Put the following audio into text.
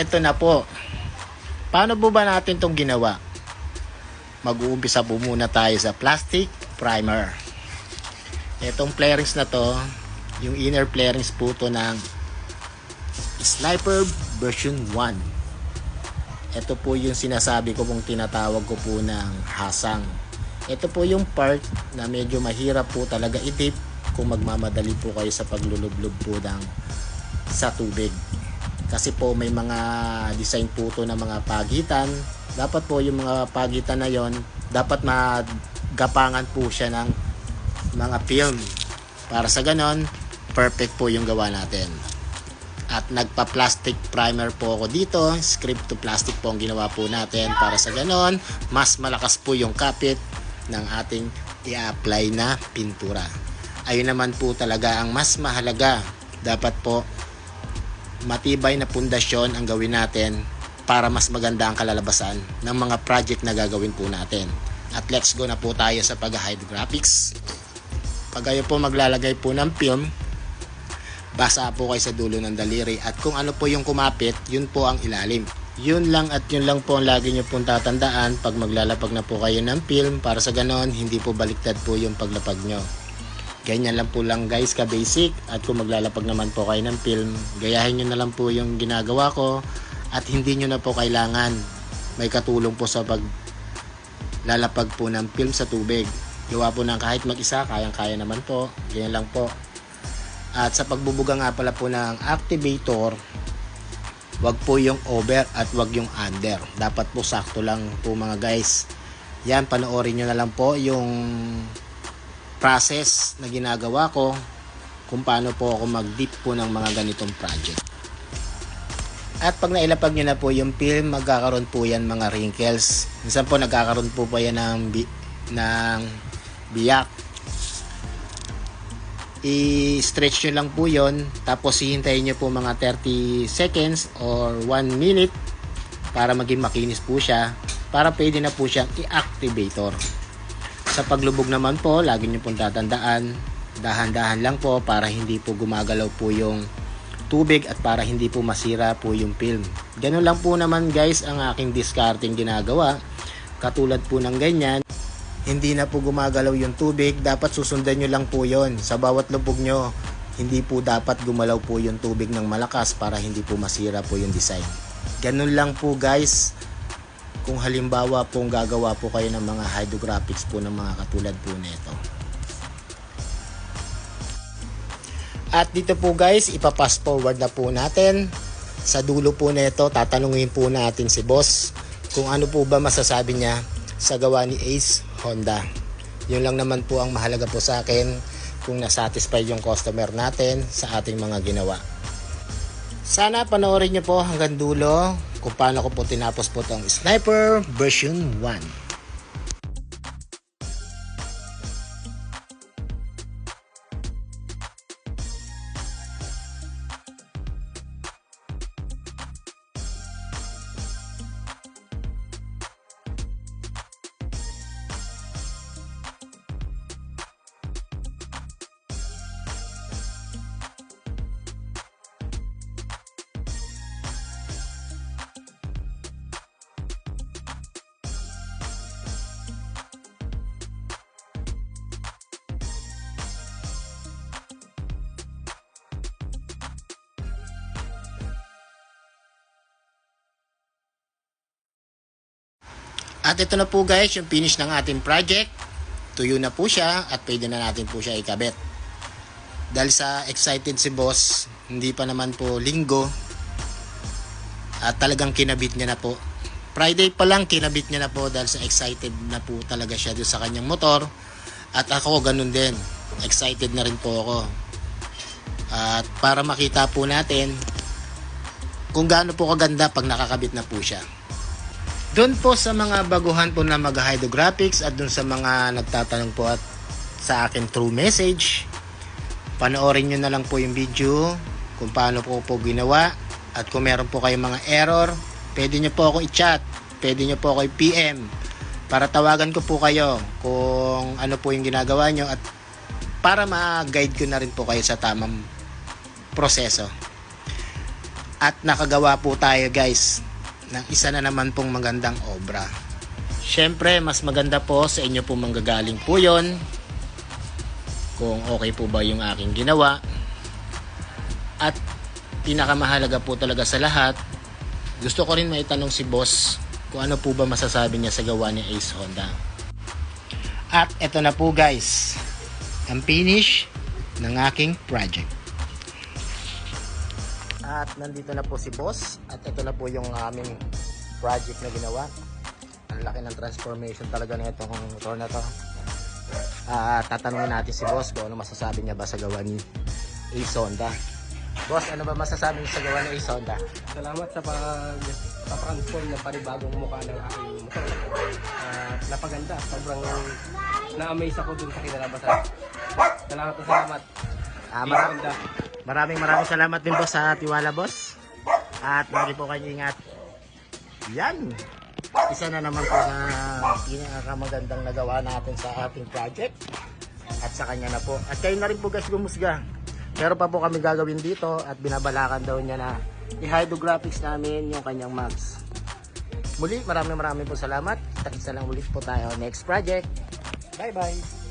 ito na po. Paano po ba natin itong ginawa? Mag-uumpisa po muna tayo sa plastic primer. Itong flarings na to, yung inner flarings po to ng Sniper version 1. Ito po yung sinasabi ko pong tinatawag ko po ng hasang. Ito po yung part na medyo mahirap po talaga i-dip kung magmamadali po kayo sa paglulublob po sa tubig. Kasi po may mga design po to ng mga pagitan. Dapat po yung mga pagitan na yon, dapat magapangan po siya ng mga film. Para sa ganon, perfect po yung gawa natin. At nagpa-plastic primer po ako dito. Script to plastic po ang ginawa po natin. Para sa ganon, mas malakas po yung kapit ng ating i-apply na pintura. Ayun naman po talaga ang mas mahalaga. Dapat po matibay na pundasyon ang gawin natin para mas maganda ang kalalabasan ng mga project na gagawin po natin. At let's go na po tayo sa pag-hydrographics. Pag kayo po maglalagay po ng film, basa po kayo sa dulo ng daliri at kung ano po yung kumapit, yun po ang ilalim. Yun lang at yun lang po ang lagi nyo pong tatandaan pag maglalapag na po kayo ng film, para sa ganon hindi po baliktad po yung paglapag nyo. Ganyan lang po lang guys ka basic. At kung maglalapag naman po kayo ng film, gayahin nyo na lang po yung ginagawa ko at hindi nyo na po kailangan may katulong po sa paglalapag po ng film sa tubig. Gawa po ng kahit mag-isa, kayang-kaya naman po. Ganyan lang po. At sa pagbubuga nga pala po ng activator, wag po yung over at wag yung under. Dapat po sakto lang po mga guys. Yan, panoorin nyo na lang po yung process na ginagawa ko kung paano po ako mag-dip po ng mga ganitong project. At pag nailapag nyo na po yung film, magkakaroon po yan mga wrinkles. Minsan po nagkakaroon po yan ng biyak. I-stretch nyo lang po yon, tapos hihintayin nyo po mga 30 seconds or 1 minute para maging makinis po siya, para pwede na po siyang i-activator. Sa paglubog naman po, lagi nyo pong tatandaan, dahan-dahan lang po para hindi po gumagalaw po yung tubig at para hindi po masira po yung film. Ganun lang po naman guys ang aking discarding ginagawa. Katulad po ng ganyan, hindi na po gumagalaw yung tubig, dapat susundan nyo lang po yon. Sa bawat lubog nyo, hindi po dapat gumalaw po yung tubig ng malakas para hindi po masira po yung design. Ganun lang po guys. Kung halimbawa pong gagawa po kayo ng mga hydrographics po ng mga katulad po nito. At dito po guys, ipapass forward na po natin. Sa dulo po nito, tatanungin po natin si boss kung ano po ba masasabi niya sa gawa ni Ace Honda. Yun lang naman po ang mahalaga po sa akin, kung nasatisfy yung customer natin sa ating mga ginawa. Sana panoorin nyo po hanggang dulo kung paano ko po tinapos po itong Sniper version 1. At ito na po guys yung finish ng ating project. Tuyo na po siya at pwede na natin po siya ikabit. Dahil sa excited si boss, hindi pa naman po linggo at talagang kinabit niya na po. Friday pa lang kinabit niya na po dahil sa excited na po talaga siya doon sa kanyang motor. At ako ganun din, excited na rin po ako. At para makita po natin kung gaano po kaganda pag nakakabit na po siya. Doon po sa mga baguhan po na mag-hydrographics at doon sa mga nagtatanong po at sa akin through message, panoorin nyo na lang po yung video kung paano po ginawa. At kung meron po kayong mga error, pwede nyo po ako i-chat, pwede nyo po ako i-PM para tawagan ko po kayo kung ano po yung ginagawa nyo at para ma-guide ko na rin po kayo sa tamang proseso. At nakagawa po tayo guys ng isa na naman pong magandang obra. Syempre, mas maganda po sa inyo po manggagaling po yon kung okay po ba yung aking ginawa. At pinakamahalaga po talaga sa lahat, gusto ko rin maitanong si boss kung ano po ba masasabi niya sa gawa ni Ace Honda. At eto na po guys, ang finish ng aking project. At nandito na po si boss. At ito na po yung aming project na ginawa. Ang laki ng transformation talaga na itong motor na to. Tatanungin natin si boss kung ano masasabi niya ba sa gawa ni Ace Honda. Boss, ano ba masasabi niyo sa gawa ni Ace Honda? Salamat sa pag-transform ng panibagong mukha ng aking motor. Napaganda. Sobrang na-amaze ako dun sa kinalabasan. Salamat na salamat. Maraming salamat din boss sa tiwala boss. At lagi po kayo ingat. Yan. Isa na naman po sa pinakamagandang nagawa natin sa ating project. At sa kanya na po. At kayo na rin po guys gumusga. Meron pa po kami gagawin dito at binabalakan daw niya na i-hydrographics namin yung kanyang mags. Muli maraming po salamat. Kita-kita lang ulit po tayo next project. Bye bye.